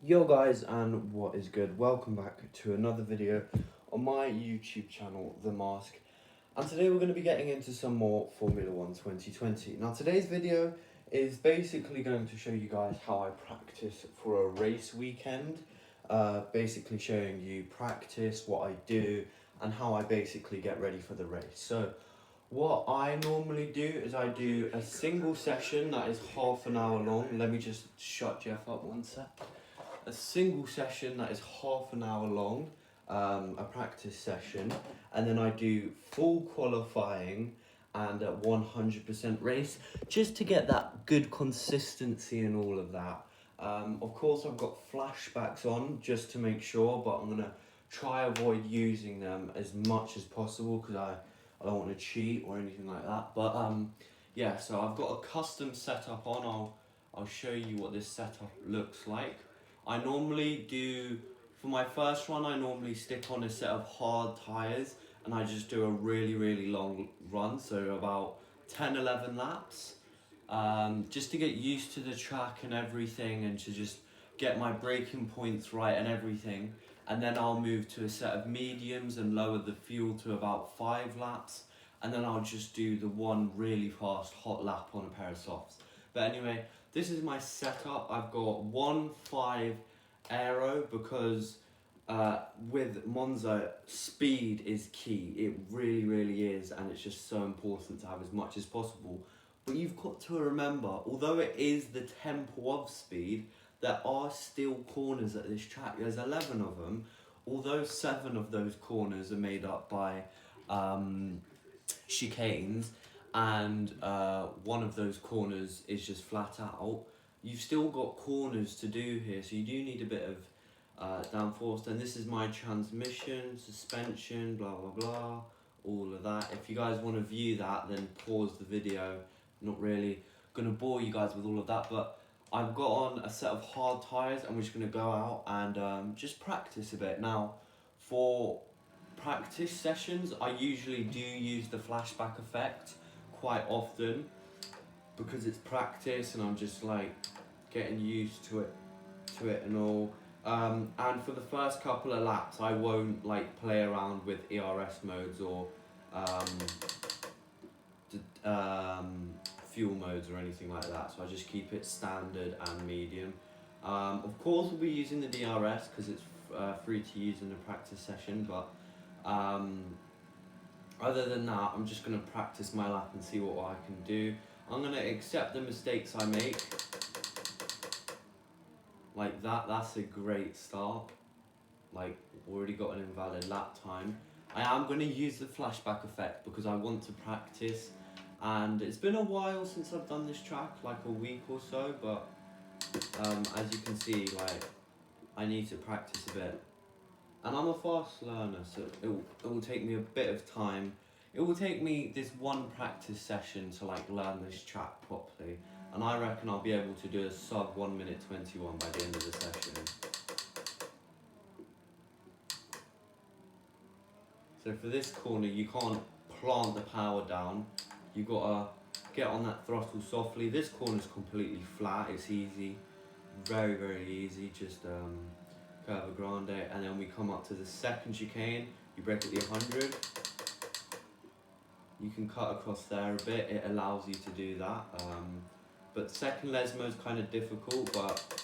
Yo guys, and what is good? Welcome back to another video on my YouTube channel, The Mask. And today we're going to be getting into some more Formula 1 2020. Now today's video is basically going to show you guys how I practice for a race weekend. Basically showing you practice, what I do, and how I basically get ready for the race. So what I normally do is I do a single session that is half an hour long. Let me just shut Jeff up one sec. A single session that is half an hour long, a practice session, and then I do full qualifying and a 100% race just to get that good consistency and all of that. Of course, I've got flashbacks on just to make sure, but I'm gonna try avoid using them as much as possible because I don't want to cheat or anything like that. But yeah, so I've got a custom setup on. I'll show you what this setup looks like. I normally do, for my first run, I normally stick on a set of hard tyres and I just do a really long run, so about 10-11 laps, just to get used to the track and everything and to just get my braking points right and everything. And then I'll move to a set of mediums and lower the fuel to about 5 laps, and then I'll just do the one really fast hot lap on a pair of softs. But anyway, this is my setup. I've got 1.5 aero because with Monza, speed is key. It really is, and it's just so important to have as much as possible. But you've got to remember, although it is the tempo of speed, there are still corners at this track. There's 11 of them, although 7 of those corners are made up by chicanes, and one of those corners is just flat out. You've still got corners to do here, so you do need a bit of downforce. And this is my transmission, suspension, blah blah, all of that. If you guys want to view that, then pause the video. I'm not really gonna bore you guys with all of that, but I've got on a set of hard tyres and we're just gonna go out and just practice a bit. Now, for practice sessions, I usually do use the flashback effect quite often because it's practice and I'm just like getting used to it and all. And for the first couple of laps, I won't like play around with ERS modes or fuel modes or anything like that. So I just keep it standard and medium. Of course, we'll be using the DRS because it's free to use in a practice session, but other than that, I'm just going to practice my lap and see what I can do. I'm going to accept the mistakes I make. Like that, that's a great start. Like, already got an invalid lap time. I am going to use the flashback effect because I want to practice. And it's been a while since I've done this track, like a week or so, but as you can see, like, I need to practice a bit. And I'm a fast learner, so it will take me a bit of time. It will take me this one practice session to like learn this track properly. And I reckon I'll be able to do a sub 1 minute 21 by the end of the session. So for this corner, you can't plant the power down. You've got to get on that throttle softly. This corner's completely flat, it's easy. Very easy, just curva grande, and then we come up to the second chicane, you brake at the 100. You can cut across there a bit, it allows you to do that. But second Lesmo is kind of difficult, but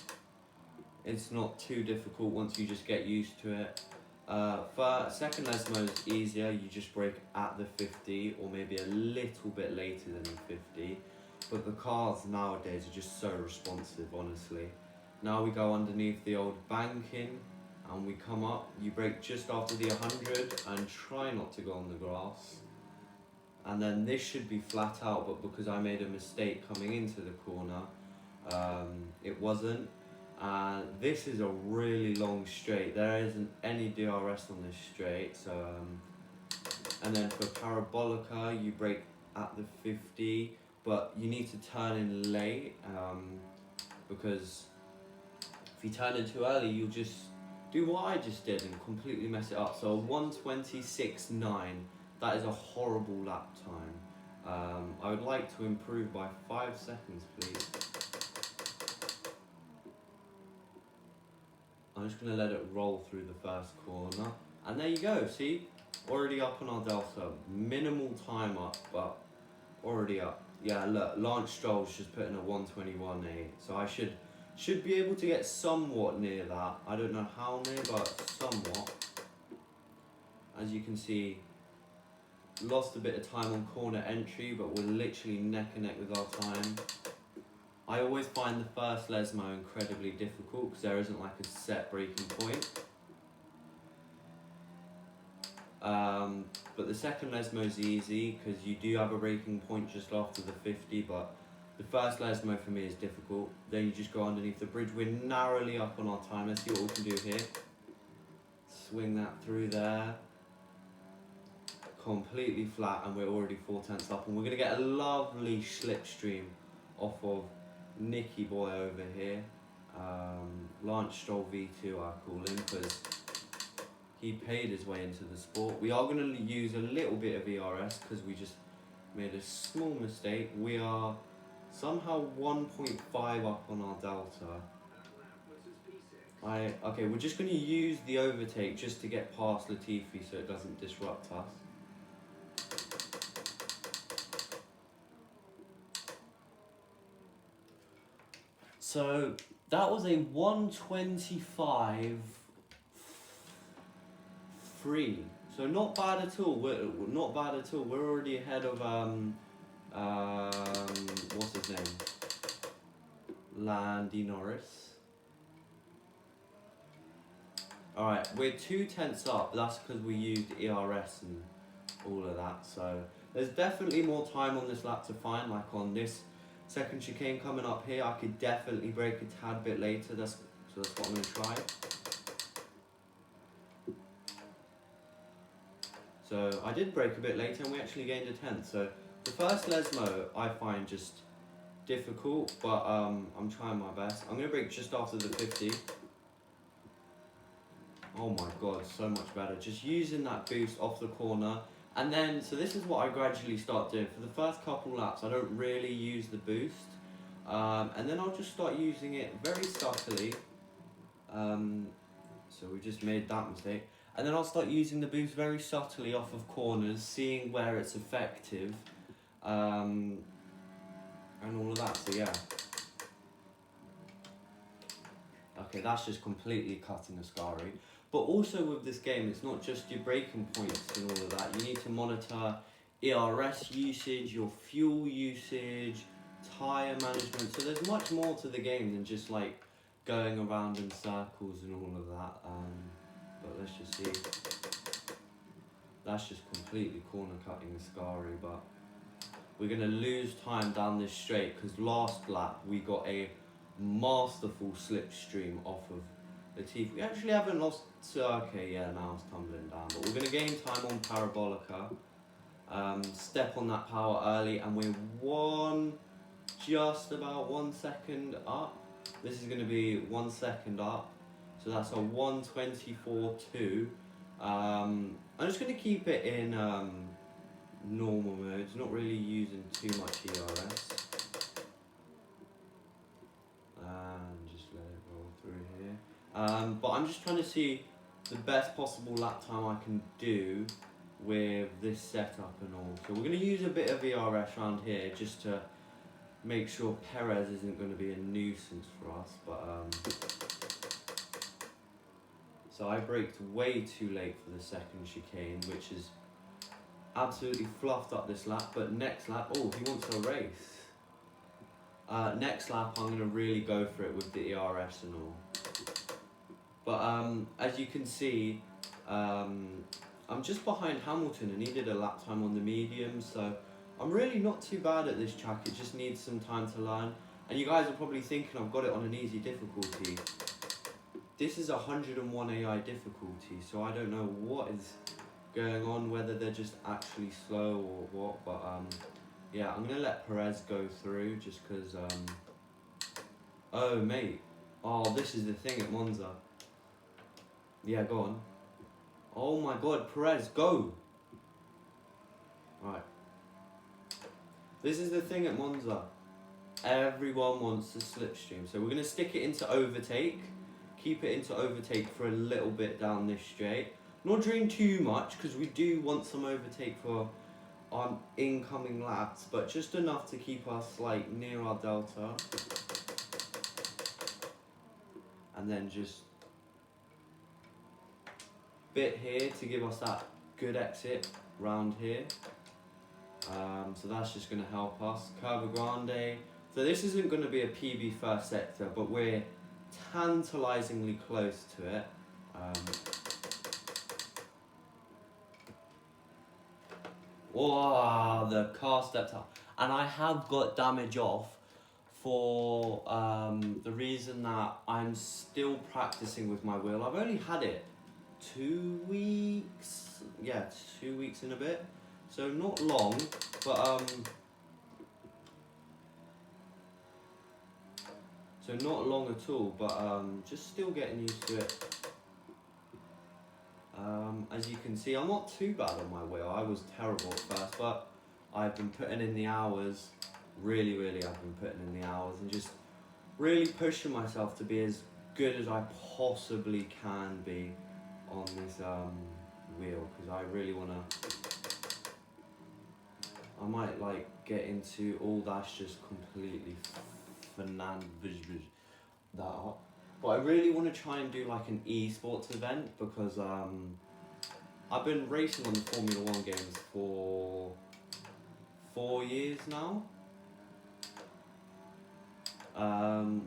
it's not too difficult once you just get used to it. For second Lesmo is easier, you just brake at the 50 or maybe a little bit later than the 50. But the cars nowadays are just so responsive, honestly. Now we go underneath the old banking and we come up, you brake just after the 100 and try not to go on the grass. And then this should be flat out, but because I made a mistake coming into the corner, it wasn't. This is a really long straight. There isn't any DRS on this straight, so and then for parabolica you brake at the 50, but you need to turn in late because if you turn in too early, you'll just do what I just did and completely mess it up. So 1:26.9, that is a horrible lap time. I would like to improve by 5 seconds, please. I'm just going to let it roll through the first corner. And there you go, see? Already up on our delta. Minimal time up, but already up. Yeah, look, Lance Stroll's just putting a 121.8. So I should be able to get somewhat near that. I don't know how near, but somewhat. As you can see, lost a bit of time on corner entry, but we're literally neck and neck with our time. I always find the first Lesmo incredibly difficult because there isn't like a set braking point. But the second Lesmo's easy because you do have a braking point just after the 50, but the first Lesmo for me is difficult. Then you just go underneath the bridge. We're narrowly up on our time. Let's see what we can do here. Swing that through there. Completely flat, and we're already 4/10 up, and we're going to get a lovely slipstream off of Nicky boy over here. Lance Stroll V2 I call him because he paid his way into the sport. We are going to use a little bit of ERS because we just made a small mistake. We are somehow 1.5 up on our delta. Okay, we're just going to use the overtake just to get past Latifi so it doesn't disrupt us. So that was a 125.3. So not bad at all. Not bad at all. We're already ahead of what's his name? Landy Norris. Alright, we're 2/10 up. That's because we used ERS and all of that. So there's definitely more time on this lap to find. Like on this second chicane coming up here, I could definitely brake a tad bit later. So that's what I'm going to try. So I did brake a bit later and we actually gained a 10th. So the first Lesmo I find just difficult, but I'm trying my best. I'm going to brake just after the 50. Oh my god, so much better. Just using that boost off the corner. And then, so this is what I gradually start doing. For the first couple laps, I don't really use the boost. And then I'll just start using it very subtly. So we just made that mistake. And then I'll start using the boost very subtly off of corners, seeing where it's effective. And all of that, so yeah. Okay, that's just completely cutting Ascari. But also with this game, it's not just your braking points and all of that. You need to monitor ERS usage, your fuel usage, tyre management. So there's much more to the game than just like going around in circles and all of that. But let's just see. That's just completely corner cutting Ascari, but we're going to lose time down this straight because last lap we got a masterful slipstream off of Latifi. We actually haven't lost, okay, yeah, now it's tumbling down, but we're going to gain time on Parabolica, step on that power early, and we're just about 1 second up. This is going to be 1 second up, so that's a 124.2. I'm just going to keep it in normal modes, not really using too much ERS. And just let it roll through here. But I'm just trying to see the best possible lap time I can do with this setup and all. So we're going to use a bit of ERS around here just to make sure Perez isn't going to be a nuisance for us. But so I braked way too late for the second chicane, which is absolutely fluffed up this lap. But next lap, oh, he wants a race. Next lap, I'm going to really go for it with the ERS and all. But as you can see, I'm just behind Hamilton and he did a lap time on the medium, so I'm really not too bad at this track. It just needs some time to learn. And you guys are probably thinking I've got it on an easy difficulty. This is 101 AI difficulty, so I don't know what is going on, whether they're just actually slow or what, but yeah, I'm going to let Perez go through just because, oh mate, oh this is the thing at Monza. Yeah, go on. Oh my god, Perez, go! Right. This is the thing at Monza. Everyone wants to slipstream, so we're going to stick it into overtake. keep it into overtake for a little bit down this straight. Not doing too much because we do want some overtake for our incoming laps, but just enough to keep us like near our delta. And then just bit here to give us that good exit round here. So that's just going to help us. Curva Grande. So this isn't going to be a PB first sector, but we're tantalizingly close to it. Wow, the car stepped up. And I have got damage off for the reason that I'm still practicing with my wheel. I've only had it 2 weeks. Yeah, 2 weeks and a bit. So not long, but so not long at all, but just still getting used to it. As you can see, I'm not too bad on my wheel. I was terrible at first, but I've been putting in the hours. Really, I've been putting in the hours and just really pushing myself to be as good as I possibly can be on this wheel, because I really want to. I might like get into all that's just completely that up. But I really want to try and do like an esports event, because I've been racing on the Formula 1 games for 4 years now,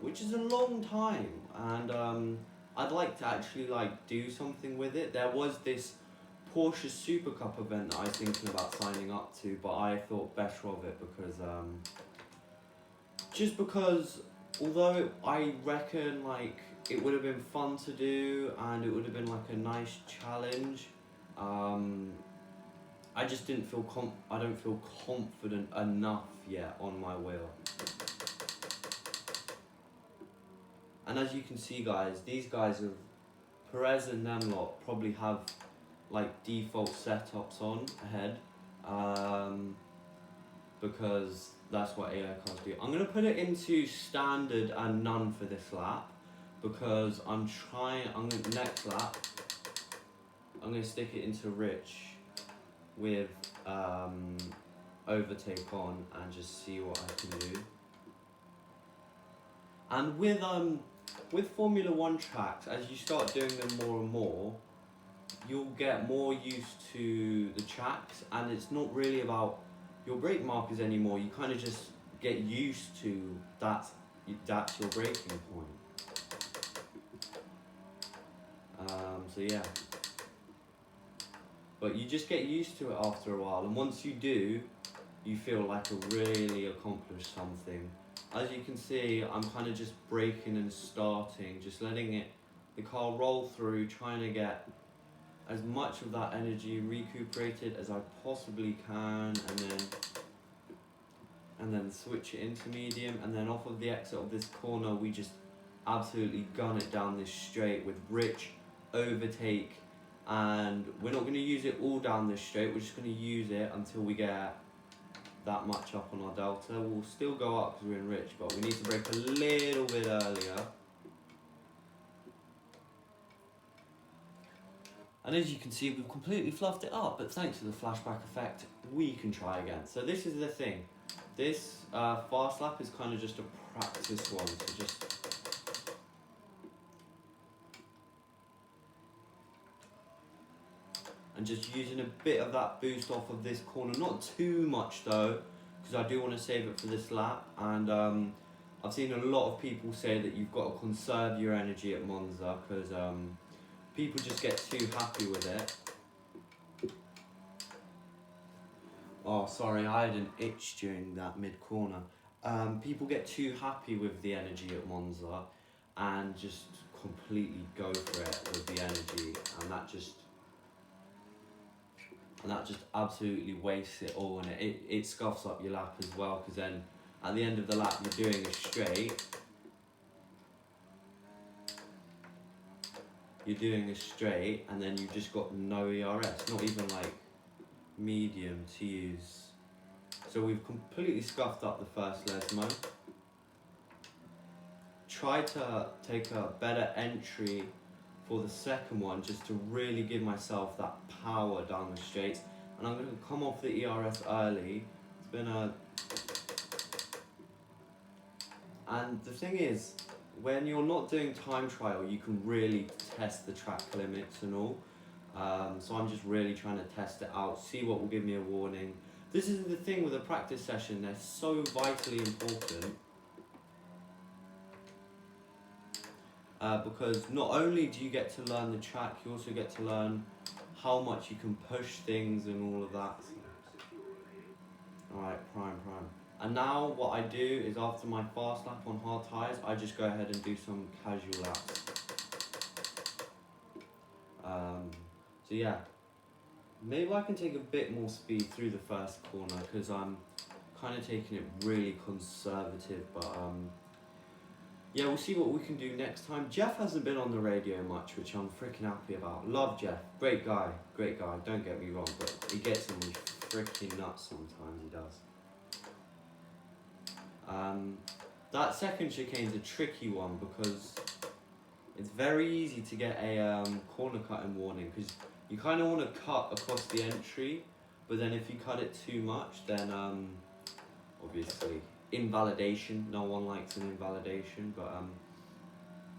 which is a long time, and I'd like to actually like do something with it. There was this Porsche Super Cup event that I was thinking about signing up to, but I thought better of it because just because although I reckon like it would have been fun to do and it would have been like a nice challenge, I just didn't feel I don't feel confident enough yet on my wheel. And as you can see, guys, these guys have Perez and them lot probably have like default setups on ahead, because that's what AI cars do. I'm gonna put it into standard and none for this lap, because next lap I'm gonna stick it into rich with overtake on and just see what I can do. And with Formula 1 tracks, as you start doing them more and more, you'll get more used to the tracks, and it's not really about your brake markers anymore. You kind of just get used to that's your braking point. So yeah, but you just get used to it after a while, and once you do, you feel like you really accomplished something. As you can see, I'm kind of just braking and starting, just letting the car roll through, trying to get as much of that energy recuperated as I possibly can, and then switch it into medium, and then off of the exit of this corner we just absolutely gun it down this straight with rich overtake, and we're not going to use it all down this straight, we're just going to use it until we get that much up on our delta. We'll still go up because we're in rich, but we need to brake a little bit earlier. And as you can see, we've completely fluffed it up, but thanks to the flashback effect, we can try again. So this is the thing. This fast lap is kind of just a practice one, so just and just using a bit of that boost off of this corner, not too much though, because I do want to save it for this lap. And I've seen a lot of people say that you've got to conserve your energy at Monza, because people just get too happy with it. Oh, sorry, I had an itch during that mid-corner. People get too happy with the energy at Monza and just completely go for it with the energy, and that just absolutely wastes it all, and it scuffs up your lap as well, because then at the end of the lap you're doing a straight. And then you've just got no ERS, not even like medium to use. So we've completely scuffed up the first Lesmo. try to take a better entry for the second one, just to really give myself that power down the straights. And I'm going to come off the ERS early. It's been a... And the thing is, when you're not doing time trial, you can really test the track limits and all. So I'm just really trying to test it out, see what will give me a warning. This is the thing with a practice session, they're so vitally important. Because not only do you get to learn the track, you also get to learn how much you can push things and all of that. Alright, prime. And now what I do is, after my fast lap on hard tyres, I just go ahead and do some casual laps. So yeah, maybe I can take a bit more speed through the first corner, because I'm kind of taking it really conservative, but yeah, we'll see what we can do next time. Jeff hasn't been on the radio much, which I'm freaking happy about. Love Jeff, great guy, don't get me wrong, but he gets on me freaking nuts sometimes, he does. That second chicane's a tricky one, because it's very easy to get a corner cutting warning, because you kind of want to cut across the entry, but then if you cut it too much, then obviously invalidation. No one likes an invalidation, but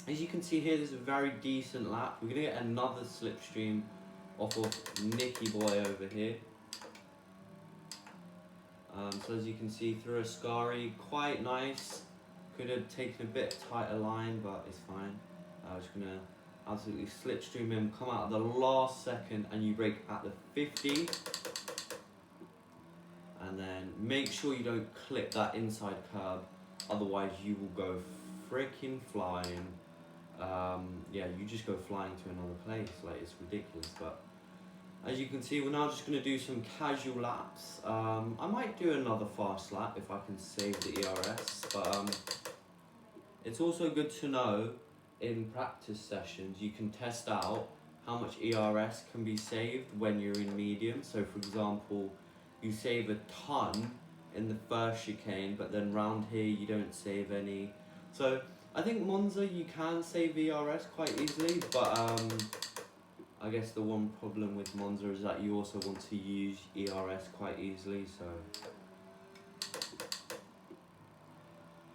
as you can see here, this is a very decent lap. We're gonna get another slipstream off of Nicky Boy over here. So as you can see, through Ascari, quite nice. Could have taken a bit tighter line, but it's fine. I was gonna absolutely slipstream him, come out at the last second, and you brake at the 50. And then make sure you don't clip that inside curb, otherwise you will go freaking flying. Yeah, you just go flying to another place, like, it's ridiculous. But as you can see, we're now just going to do some casual laps. I might do another fast lap if I can save the ERS, but it's also good to know in practice sessions you can test out how much ERS can be saved when you're in medium. So for example, you save a ton in the first chicane, but then round here you don't save any. So I think Monza you can save ERS quite easily, but I guess the one problem with Monza is that you also want to use ERS quite easily, so...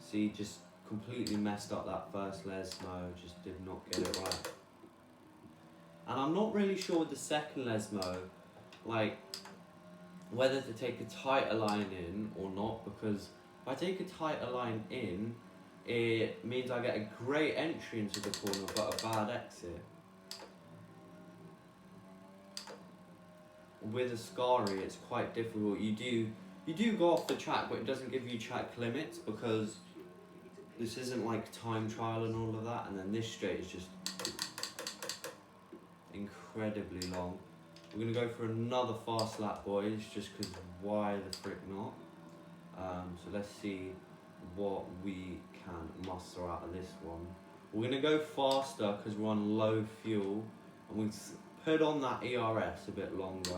See, just completely messed up that first Lesmo, just did not get it right. And I'm not really sure with the second Lesmo, like, whether to take a tighter line in or not, because if I take a tighter line in, it means I get a great entry into the corner but a bad exit. With Ascari, it's quite difficult. You do go off the track, but it doesn't give you track limits, because this isn't like time trial and all of that. And then this straight is just incredibly long. We're gonna go for another fast lap, boys, just because why the frick not? So let's see what we can muster out of this one. We're gonna go faster because we're on low fuel, and we put on that ERS a bit longer.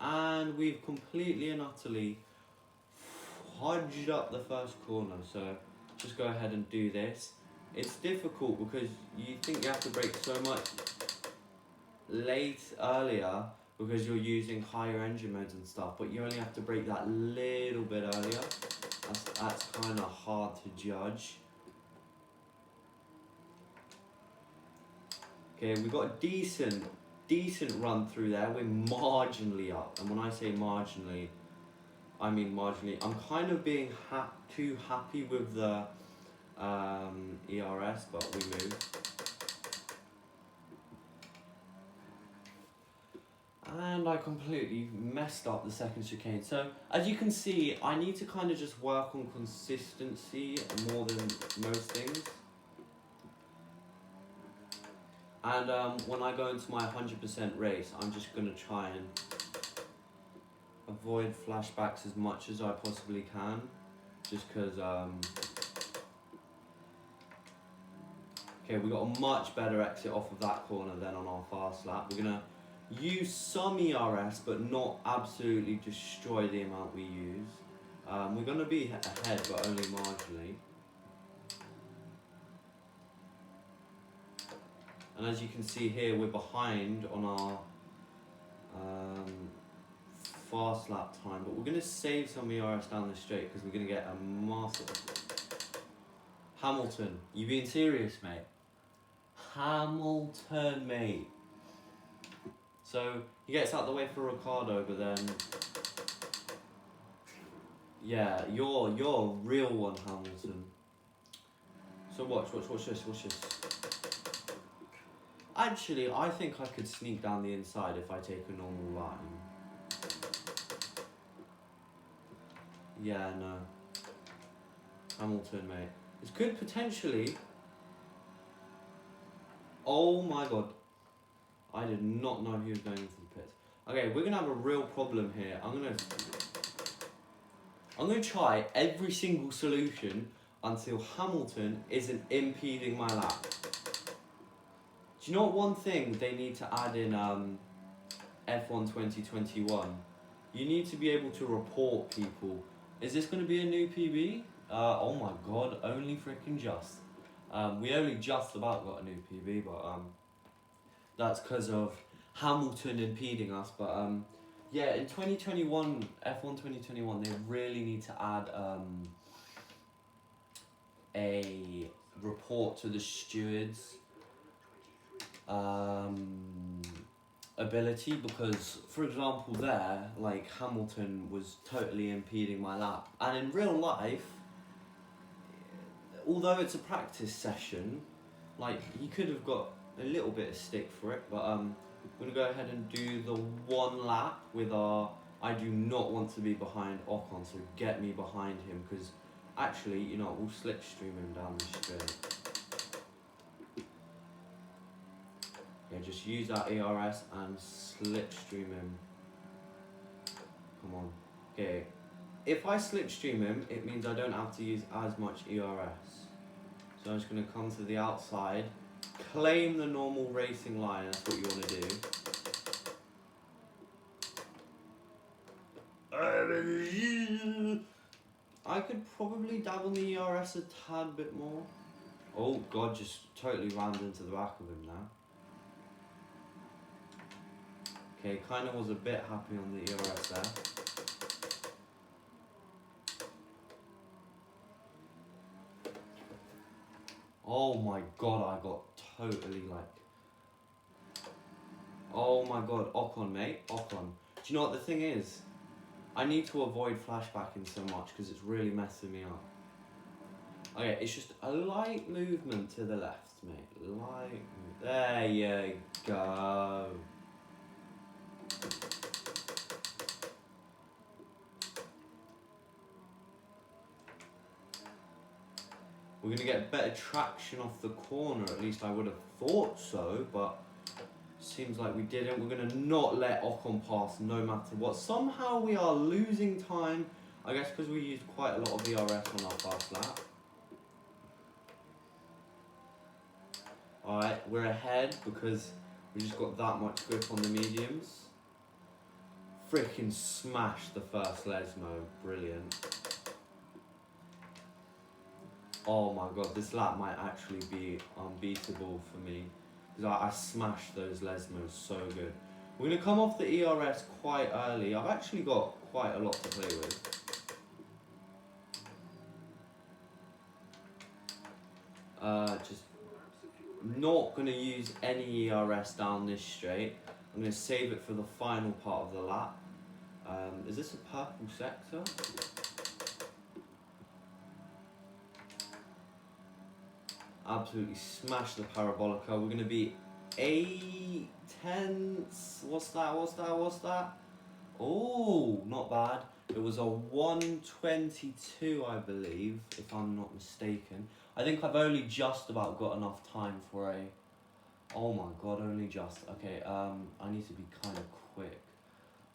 And we've completely and utterly hodged up the first corner, so just go ahead and do this. It's difficult because you think you have to brake so much earlier because you're using higher engine modes and stuff, but you only have to brake that little bit earlier. That's kind of hard to judge. Okay, we've got a decent run through there. We're marginally up, and when I say marginally, I mean marginally. I'm kind of being too happy with the ERS, but we move. And I completely messed up the second chicane. So as you can see, I need to kind of just work on consistency more than most things. And when I go into my 100% race, I'm just going to try and avoid flashbacks as much as I possibly can, just because okay, we got a much better exit off of that corner than on our fast lap. We're going to use some ERS, but not absolutely destroy the amount we use, We're going to be ahead, but only marginally. And as you can see here, we're behind on our fast lap time, but we're going to save some ERS down the straight because we're going to get a massive. Hamilton, you being serious, mate? Hamilton, mate. So he gets out the way for Ricardo, but then, yeah, you're a real one, Hamilton. So watch this. Actually, I think I could sneak down the inside if I take a normal line. Yeah, no. Hamilton, mate. This could potentially... Oh my god. I did not know he was going into the pits. Okay, we're going to have a real problem here. I'm going to try every single solution until Hamilton isn't impeding my lap. Do you know what one thing they need to add in F1 2021? You need to be able to report people. Is this going to be a new PB? Oh my god, only freaking just. We only just about got a new PB, but that's because of Hamilton impeding us. But yeah, in 2021, F1 2021, they really need to add a report to the stewards ability, because for example there, like, Hamilton was totally impeding my lap, and in real life, although it's a practice session, like, he could have got a little bit of stick for it, but I'm going to go ahead and do the one lap with our... I do not want to be behind Ocon, so get me behind him, because actually, you know, we'll slipstream him down the straight. Yeah, just use that ERS and slipstream him. Come on. Okay. If I slipstream him, it means I don't have to use as much ERS. So I'm just going to come to the outside, claim the normal racing line, that's what you want to do. I could probably dabble in the ERS a tad bit more. Oh god, just totally rammed into the back of him now. Okay, kind of was a bit happy on the ERS there. Oh my god, I got totally like... Oh my god, Ocon, mate, Ocon. Do you know what the thing is? I need to avoid flashbacking so much because it's really messing me up. Okay, it's just a light movement to the left, mate. Light... There you go. We're going to get better traction off the corner, at least I would have thought so, but seems like we didn't. We're going to not let Ocon pass no matter what. Somehow we are losing time, I guess because we used quite a lot of ERS on our fast lap. Alright, we're ahead because we just got that much grip on the mediums. Freaking smashed the first Lesmo, brilliant. Oh my god, this lap might actually be unbeatable for me, because I smashed those Lesmos so good. We're going to come off the ERS quite early. I've actually got quite a lot to play with. Just not going to use any ERS down this straight. I'm going to save it for the final part of the lap. Is this a purple sector? Absolutely smashed the parabolica. We're going to be 8 tenths. What's that? Oh, not bad. It was a 122, I believe, if I'm not mistaken. I think I've only just about got enough time for a... Oh my god, only just. Okay, I need to be kind of quick.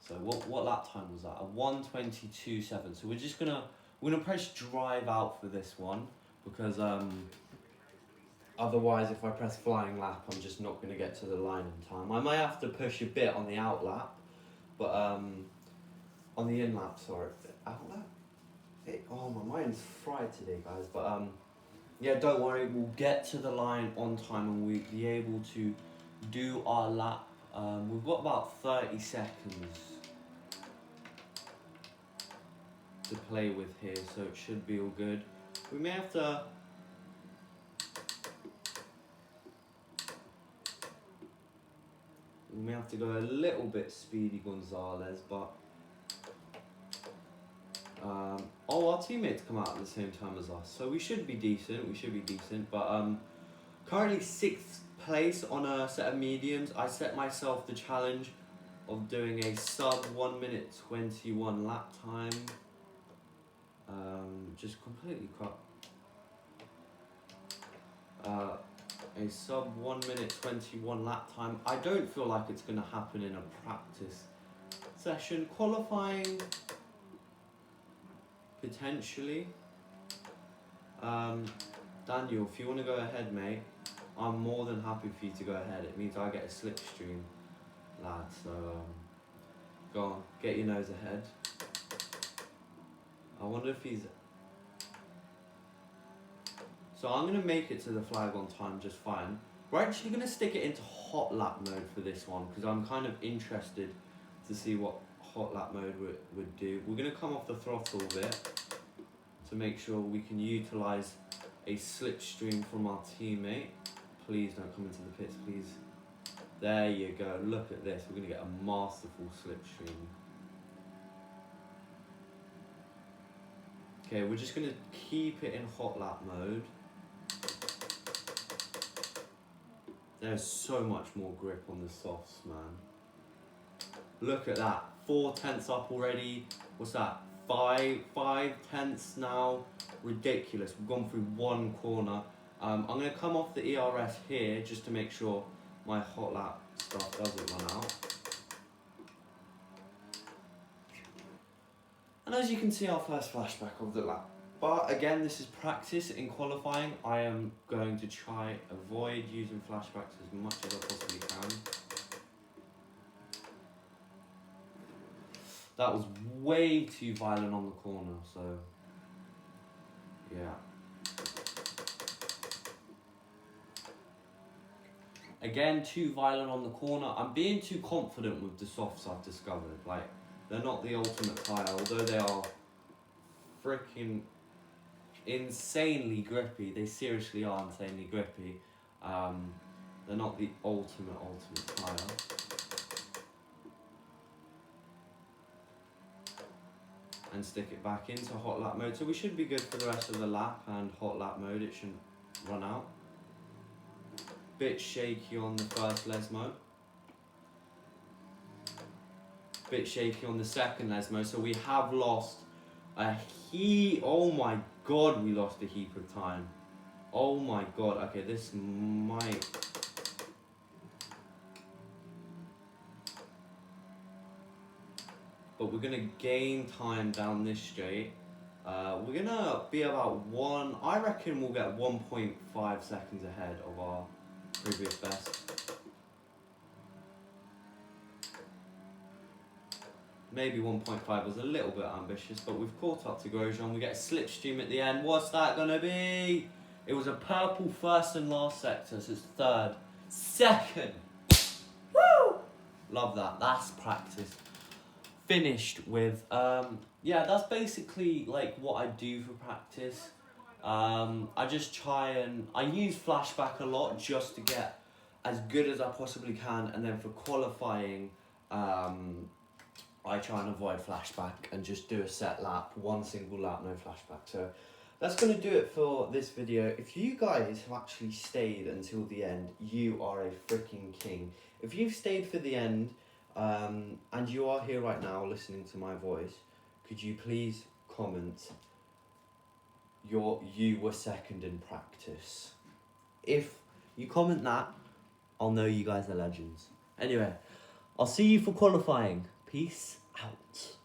So what lap time was that? A 122.7. So we're gonna press drive out for this one, because otherwise, if I press flying lap, I'm just not going to get to the line in time. I might have to push a bit on the out lap, but on the in lap, sorry. Out lap? Oh, my mind's fried today, guys. But yeah, don't worry. We'll get to the line on time and we'll be able to do our lap. We've got about 30 seconds to play with here, so it should be all good. We may have to. We may have to go a little bit speedy, Gonzalez, but our teammates come out at the same time as us, so we should be decent. But currently 6th place on a set of mediums. I set myself the challenge of doing a sub 1 minute 21 lap time. Just completely cut. A sub 1 minute 21 lap time. I don't feel like it's going to happen in a practice session. Qualifying, potentially. Daniel, if you want to go ahead, mate, I'm more than happy for you to go ahead. It means I get a slipstream, lad. So go on, get your nose ahead. I wonder if he's... So I'm going to make it to the flag on time just fine. We're actually going to stick it into hot lap mode for this one because I'm kind of interested to see what hot lap mode would do. We're going to come off the throttle a bit to make sure we can utilise a slipstream from our teammate. Please don't come into the pits, please. There you go, look at this. We're going to get a masterful slipstream. Okay, we're just going to keep it in hot lap mode. There's so much more grip on the softs, man. Look at that, 4 tenths up already. What's that? 5 tenths now. Ridiculous. We've gone through one corner. I'm going to come off the ERS here just to make sure my hot lap stuff doesn't run out. And as you can see, our first flashback of the lap. But again, this is practice. In qualifying, I am going to try avoid using flashbacks as much as I possibly can. That was way too violent on the corner, so yeah. Again, too violent on the corner. I'm being too confident with the softs I've discovered. Like, they're not the ultimate tyre, although they are freaking insanely grippy. They seriously are insanely grippy. They're not the ultimate tyre. And stick it back into hot lap mode. So we should be good for the rest of the lap, and hot lap mode, it shouldn't run out. Bit shaky on the first Lesmo. Bit shaky on the second Lesmo. So we have lost a heap. Oh my god, we lost a heap of time. Oh my god. Okay, this might... But we're going to gain time down this straight. We're going to be about I reckon we'll get 1.5 seconds ahead of our previous best. Maybe 1.5 was a little bit ambitious, but we've caught up to Grosjean. We get a slipstream at the end. What's that going to be? It was a purple first and last sector, so it's third. Second! Woo! Love that. That's practice. Finished with yeah, that's basically like what I do for practice. I just try and I use flashback a lot just to get as good as I possibly can, and then for qualifying I try and avoid flashback and just do a set lap, one single lap, no flashback. So that's going to do it for this video. If you guys have actually stayed until the end, you are a freaking king. If you've stayed for the end and you are here right now listening to my voice, could you please comment you were second in practice? If you comment that, I'll know you guys are legends. Anyway, I'll see you for qualifying. Peace out.